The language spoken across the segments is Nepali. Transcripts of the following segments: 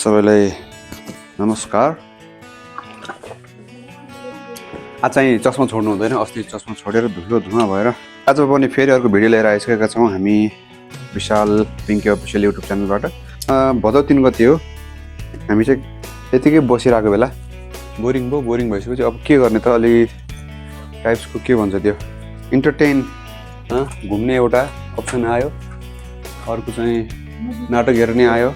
सबैलाई नमस्कार। आज चाहिँ चस्मा छोड्नु हुँदैन। अस्ति चस्मा छोडेर धुलो धुवा भएर आज पनि फेरि अर्को भिडियो लिएर आइसकेका छौँ हामी विशाल पिङ्की अफिसियल युट्युब च्यानलबाट। भदौ 3 गते हो। हामी चाहिँ यतिकै बसिरहेको बेला बोरिङ भइसकेपछि अब के गर्ने त, अलि टाइप्सको के भन्छ त्यो इन्टरटेन घुम्ने एउटा अप्सन आयो, अर्को चाहिँ नाटक हेर्ने आयो,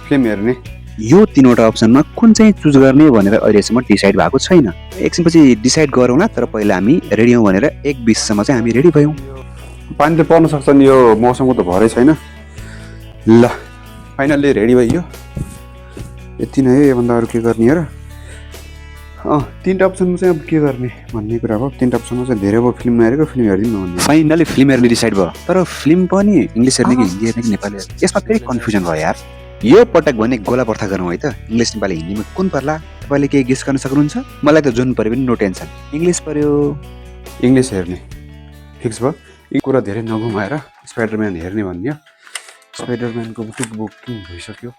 फिल्म हेर्ने। यो तीनवटा अप्सनमा कुन चाहिँ चुज गर्ने भनेर अहिलेसम्म डिसाइड भएको छैन। एकछिनपछि डिसाइड गरौँला, तर पहिला हामी रेडी हौँ भनेर 1:20 सम्म चाहिँ हामी रेडी भयौँ। पानी त पर्न सक्छ नि, यो मौसमको त भरै छैन। ल फाइनल्ली रेडी भइयो। यति नै हो, योभन्दा अरू के गर्ने हो र। 3टा अप्सनमा चाहिँ अब के गर्ने भन्ने कुरा हो। 3टा अप्सनमा चाहिँ धेरै भयो फिल्म नहेरेको, फिल्म हेरिदिनु भन्ने। फाइनली फिल्म हेर्ने डिसाइड भयो, तर फिल्म पनि इङ्ग्लिस हेर्ने कि हिन्दी हेर्ने कि नेपाली हेर्ने, यसमा फेरि कन्फ्युजन भयो यार। यो पटक भने गोला पर्था गरौँ है त। इङ्ग्लिस नेपाली हिन्दीमा कुन पर्ला तपाईँले केही गेस गर्न सक्नुहुन्छ? मलाई त जुन पऱ्यो पनि नो टेन्सन। इङ्ग्लिस पऱ्यो, इङ्ग्लिस हेर्ने फिक्स भयो। यी कुरा धेरै नघुमाएर स्पाइडरम्यान हेर्ने भन्ने हो। स्पाइडरम्यानको बुकिङ भइसक्यो,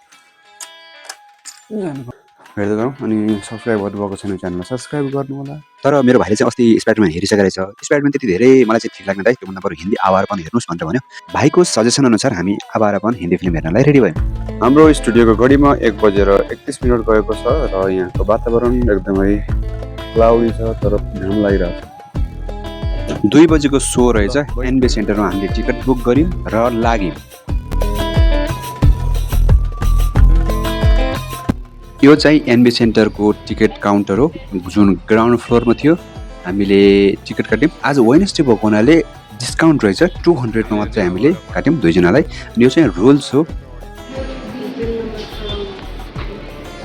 हेर्दै गरौँ। अनि सब्सक्राइब गर्नुभएको छैन च्यानललाई सब्सक्राइब गर्नु होला। तर मेरो भाइले चाहिँ अस्ति स्पाइडरम्यान हेरिसकेको रहेछ। स्पाइडरम्यान त्यति धेरै मलाई चाहिँ ठिक लाग्दैन दाइ, त्योभन्दा बरु हिन्दी आवारपन हेर्नुहोस् भनेर भन्यो। भाइको सजेसन अनुसार हामी आवारपन हिन्दी फिल्म हेर्नलाई रेडी भयौँ। हाम्रो स्टुडियोको घडीमा 1:31 गएको छ र यहाँको वातावरण एकदमै क्लाउडी छ, तर घाम लागिरहेको छ। 2 बजेको सो रहेछ। एनबी सेन्टरमा हामीले टिकट बुक गऱ्यौँ र लाग्यौँ। यो चाहिँ एनबी सेन्टरको टिकट काउन्टर हो, जुन ग्राउन्ड फ्लोरमा थियो। हामीले टिकट काट्यौँ। आज वेडनेसडे भएको हुनाले डिस्काउन्ट रहेछ, 200मा मात्रै हामीले काट्यौँ 2 जनालाई। यो चाहिँ रुल्स हो।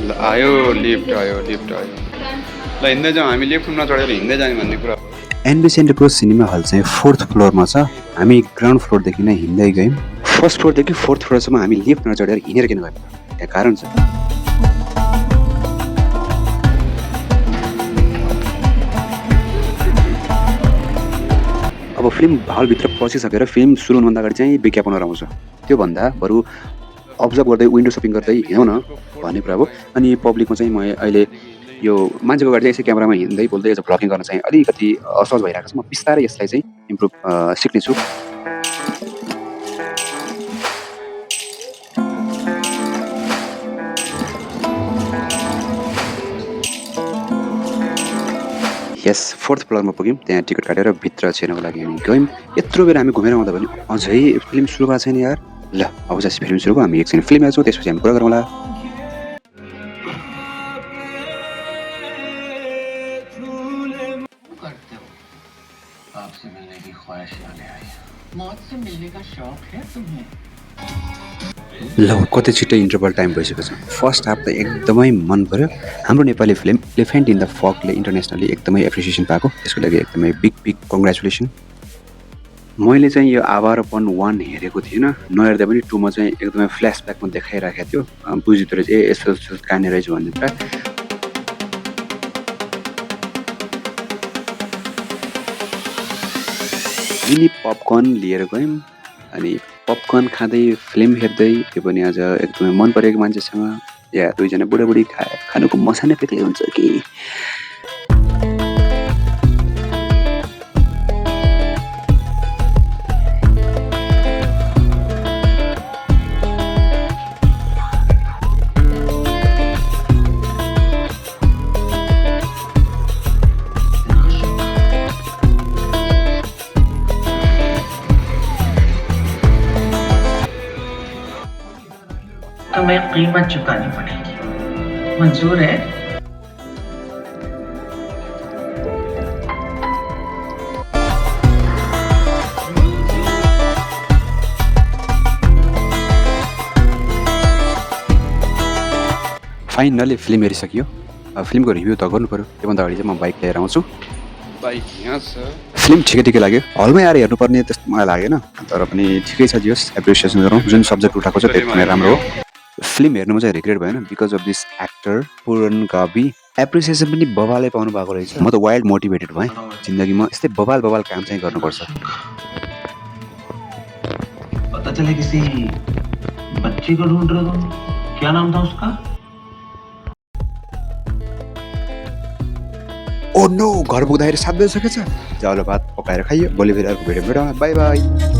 ल आयो लिफ्ट आयो। ल हिँड्दै जाउँ, हामी लिफ्टमा चढेर हिँड्दै जाने भन्ने कुरा हो। एनबी सेन्टरको सिनेमा हल चाहिँ 4th फ्लोरमा छ। हामी ग्राउन्ड फ्लोरदेखि नै हिँड्दै गयौँ। 1st फ्लोरदेखि 4th फ्लोरसम्म हामी लिफ्टमा चढेर हिँडेर किन गयौँ, त्यहाँ कारण छ। अब फिल्म हलभित्र पसिसकेर फिल्म सुरु हुनुभन्दा अगाडि चाहिँ विज्ञापनहरू आउँछ। त्योभन्दा बरु अब्जर्भ गर्दै विन्डो सपिङ गर्दै हिँडौँ न भन्ने कुरा हो। अनि पब्लिकमा चाहिँ म अहिले यो मान्छेको अगाडि चाहिँ यसै क्यामेरामा हिँड्दै बोल्दै यसो भ्लगिङ गर्न चाहिँ अलिकति असहज भइरहेको छ। म बिस्तारै यसलाई चाहिँ इम्प्रुभ सिक्नेछु। यस 4th फ्लोरमा पुग्यौँ। त्यहाँ टिकट काटेर भित्र छिर्नको लागि हामी गयौँ। यत्रो बेर हामी घुमेर आउँदा पनि अझै फिल्म सुरु भएको छैन यार। ल अब चाहिँ फिल्म सुरु भयो। हामी एकछिन फिल्म हेर्छौँ, त्यसपछि हामी कुरा गरौँला। ल कति छिट्टै इन्टरभल टाइम भइसकेको छ। फर्स्ट हाफ त एकदमै मन पर्यो। हाम्रो Nepali film Elephant in the फकले इन्टरनेसनली एकदमै एप्रिसिएसन पाएको, त्यसको लागि एकदमै बिग कङ्ग्रेचुलेसन। मैले चाहिँ यो आवारपन 1 हेरेको थिइनँ, नहेर्दा पनि 2 मा चाहिँ एकदमै फ्ल्यासब्याकमा देखाइराखेको थियो। बुझिँदो रहेछ यस्तो कहानी रहेछ भन्ने कुरा। मिनी पपकर्न लिएर गयौँ। अनि पपकर्न खाँदै फिल्म हेर्दै, त्यो पनि आज एकदमै मन परेको मान्छेसँग, या 2 जना बुढाबुढी खानुको मजा नै बेग्लै हुन्छ कि। तुम्हें कीमत चुकानी पड़ेगी, मंजूर है? फाइनली फिल्म हेरिसकियो। फिल्मको रिभ्यू त गर्नु पऱ्यो, त्योभन्दा अगाडि चाहिँ म बाइक लिएर आउँछु। बाइक यहाँ छ। फिल्म ठिकै लाग्यो। हलमै आएर हेर्नुपर्ने त्यस्तो मलाई लागेन, तर पनि ठिकै छ। जियोस् एप्रिसिएसन गरौँ। जुन सब्जेक्ट उठाएको छ त्यो पनि राम्रो हो। फिल्म हेर्नुमा चाहिँ रिग्रेट भएन because of this actor Puran Gabi. Appreciation पनि बबालै पाउनु भएको रहेछ। म त वाइल्ड मोटिभेटेड भएँ। जिन्दगीमा यस्तै बबाल काम चाहिँ गर्नुपर्छ। पता चले किसी बच्ची को ढूंढ रहे हो तुम? क्या नाम था उसका? ओ नो, घर पुग्दाखेरि 7 बजिसकेछ। चाउलो भात पकाएर खाइयो। भोलि फेरि अर्को भिडियो भेटौँ। By by.